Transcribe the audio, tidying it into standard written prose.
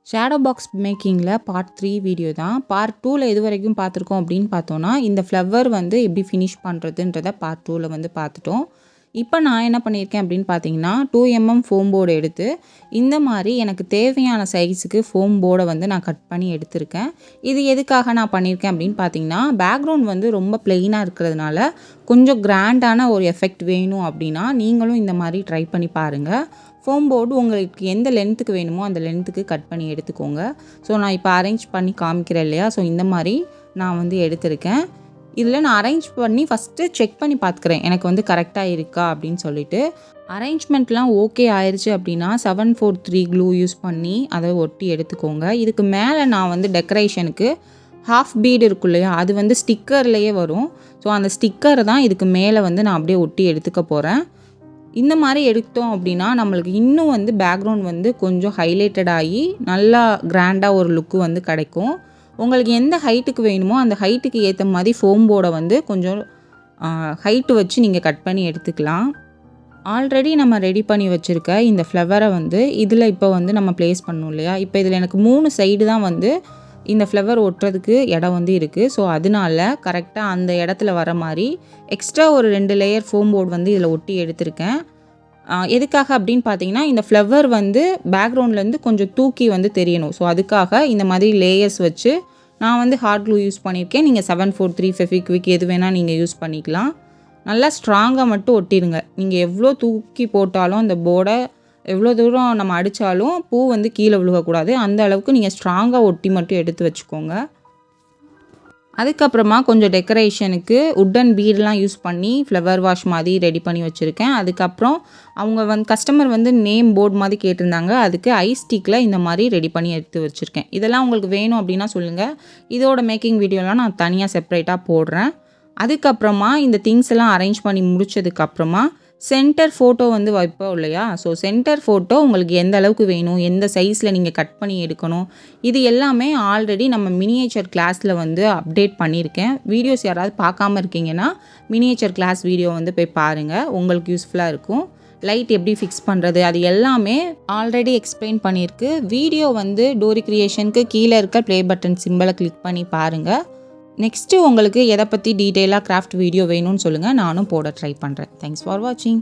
Shadow box மேக்கிங்கில் part 3 video தான். Part 2ல் எது வரைக்கும் பார்த்துருக்கோம் அப்படின்னு பார்த்தோன்னா, இந்த ஃப்ளவர் வந்து எப்படி ஃபினிஷ் பண்ணுறதுன்றத பார்ட் 2ல் வந்து பார்த்துட்டோம். இப்போ நான் என்ன பண்ணியிருக்கேன் அப்படின்னு பார்த்தீங்கன்னா, 2mm ஃபோம் போர்டு எடுத்து இந்த மாதிரி எனக்கு தேவையான சைஸுக்கு ஃபோம் போர்டை வந்து நான் கட் பண்ணி எடுத்திருக்கேன். இது எதுக்காக நான் பண்ணியிருக்கேன் அப்படின்னு பார்த்தீங்கன்னா, பேக்ரவுண்ட் வந்து ரொம்ப ப்ளெயினாக இருக்கிறதுனால கொஞ்சம் கிராண்டான ஒரு எஃபெக்ட் வேணும் அப்படின்னா நீங்களும் இந்த மாதிரி ட்ரை பண்ணி பாருங்கள். ஃபோம் போர்டு உங்களுக்கு எந்த லென்த்துக்கு வேணுமோ அந்த லென்த்துக்கு கட் பண்ணி எடுத்துக்கோங்க. ஸோ நான் இப்போ அரேஞ்ச் பண்ணி காமிக்கிறேன் இல்லையா, ஸோ இந்த மாதிரி நான் வந்து எடுத்திருக்கேன். இதில் நான் அரேஞ்ச் பண்ணி ஃபஸ்ட்டு செக் பண்ணி பார்த்துக்கிறேன் எனக்கு வந்து கரெக்டாக இருக்கா அப்படின்னு சொல்லிட்டு. அரேஞ்ச்மெண்ட்லாம் ஓகே ஆயிடுச்சு அப்படின்னா 743 க்ளூ யூஸ் பண்ணி அதை ஒட்டி எடுத்துக்கோங்க. இதுக்கு மேலே நான் வந்து டெக்கரேஷனுக்கு ஹாஃப் பீடு இருக்கும் இல்லையா, அது வந்து ஸ்டிக்கர்லேயே வரும். ஸோ அந்த ஸ்டிக்கரை தான் இதுக்கு மேலே வந்து நான் அப்படியே ஒட்டி எடுத்துக்க போகிறேன். இந்த மாதிரி எடுத்தோம் அப்படின்னா நம்மளுக்கு இன்னும் வந்து பேக்ரவுண்ட் வந்து கொஞ்சம் ஹைலைட்டட் ஆகி நல்லா கிராண்டாக ஒரு லுக்கு வந்து கிடைக்கும். உங்களுக்கு எந்த ஹைட்டுக்கு வேணுமோ அந்த ஹைட்டுக்கு ஏற்ற மாதிரி ஃபோம் போர்டை வந்து கொஞ்சம் ஹைட்டு வச்சு நீங்கள் கட் பண்ணி எடுத்துக்கலாம். ஆல்ரெடி நம்ம ரெடி பண்ணி வச்சுருக்க இந்த ஃப்ளவரை வந்து இதில் இப்போ வந்து நம்ம ப்ளேஸ் பண்ணணும் இல்லையா. இப்போ இதில் எனக்கு 3 சைடு தான் வந்து இந்த ஃப்ளவர் ஒட்டுறதுக்கு இடம் வந்து இருக்குது. ஸோ அதனால கரெக்டாக அந்த இடத்துல வர மாதிரி எக்ஸ்ட்ரா ஒரு 2 லேயர் ஃபோம் போர்டு வந்து இதில் ஒட்டி எடுத்திருக்கேன். எதுக்காக அப்படின்னு பார்த்தீங்கன்னா, இந்த ஃப்ளவர் வந்து பேக்ரவுண்ட்லேருந்து கொஞ்சம் தூக்கி வந்து தெரியணும். ஸோ அதுக்காக இந்த மாதிரி லேயர்ஸ் வச்சு நான் வந்து ஹாட் க்ளூ யூஸ் பண்ணியிருக்கேன். நீங்கள் 743 ஃபெவிக்விக் எது வேணால் நீங்கள் யூஸ் பண்ணிக்கலாம். நல்லா ஸ்ட்ராங்காக மட்டும் ஒட்டிடுங்க. நீங்கள் எவ்வளோ தூக்கி போட்டாலும் அந்த போர்டை எவ்வளோ தூரம் நம்ம அடித்தாலும் பூ வந்து கீழே விழுகக்கூடாது. அந்த அளவுக்கு நீங்கள் ஸ்ட்ராங்காக ஒட்டி மட்டும் எடுத்து வச்சுக்கோங்க. அதுக்கப்புறமா கொஞ்சம் டெக்கரேஷனுக்கு உட்டன் பீடெலாம் யூஸ் பண்ணி ஃப்ளவர் வாஷ் மாதிரி ரெடி பண்ணி வச்சுருக்கேன். அதுக்கப்புறம் அவங்க வந்து கஸ்டமர் வந்து நேம் போர்டு மாதிரி கேட்டிருந்தாங்க. அதுக்கு ஐஸ் ஸ்டிக்கில் இந்த மாதிரி ரெடி பண்ணி எடுத்து வச்சுருக்கேன். இதெல்லாம் உங்களுக்கு வேணும் அப்படின்னா சொல்லுங்கள். இதோட மேக்கிங் வீடியோலாம் நான் தனியாக செப்பரேட்டாக போடுறேன். அதுக்கப்புறமா இந்த திங்ஸ் எல்லாம் அரேஞ்ச் பண்ணி முடிச்சதுக்கப்புறமா சென்டர் ஃபோட்டோ வந்து வைப்போம் இல்லையா. ஸோ சென்டர் ஃபோட்டோ உங்களுக்கு எந்த அளவுக்கு வேணும், எந்த சைஸில் நீங்கள் கட் பண்ணி எடுக்கணும், இது எல்லாமே ஆல்ரெடி நம்ம மினியேச்சர் கிளாஸில் வந்து அப்டேட் பண்ணியிருக்கேன். வீடியோஸ் யாராவது பார்க்காம இருக்கீங்கன்னா மினியேச்சர் கிளாஸ் வீடியோ வந்து போய் பாருங்கள், உங்களுக்கு யூஸ்ஃபுல்லாக இருக்கும். லைட் எப்படி ஃபிக்ஸ் பண்ணுறது அது எல்லாமே ஆல்ரெடி எக்ஸ்பிளைன் பண்ணியிருக்கு. வீடியோ வந்து டோரி கிரியேஷனுக்கு கீழே இருக்க ப்ளே பட்டன் சிம்பிளை கிளிக் பண்ணி பாருங்கள். நெக்ஸ்ட்டு உங்களுக்கு எதை பற்றி டீட்டெயிலாக கிராஃப்ட் வீடியோ வேணும்னு சொல்லுங்கள், நானும் போட ட்ரை பண்ணுறேன். தேங்க்ஸ் ஃபார் வாட்சிங்.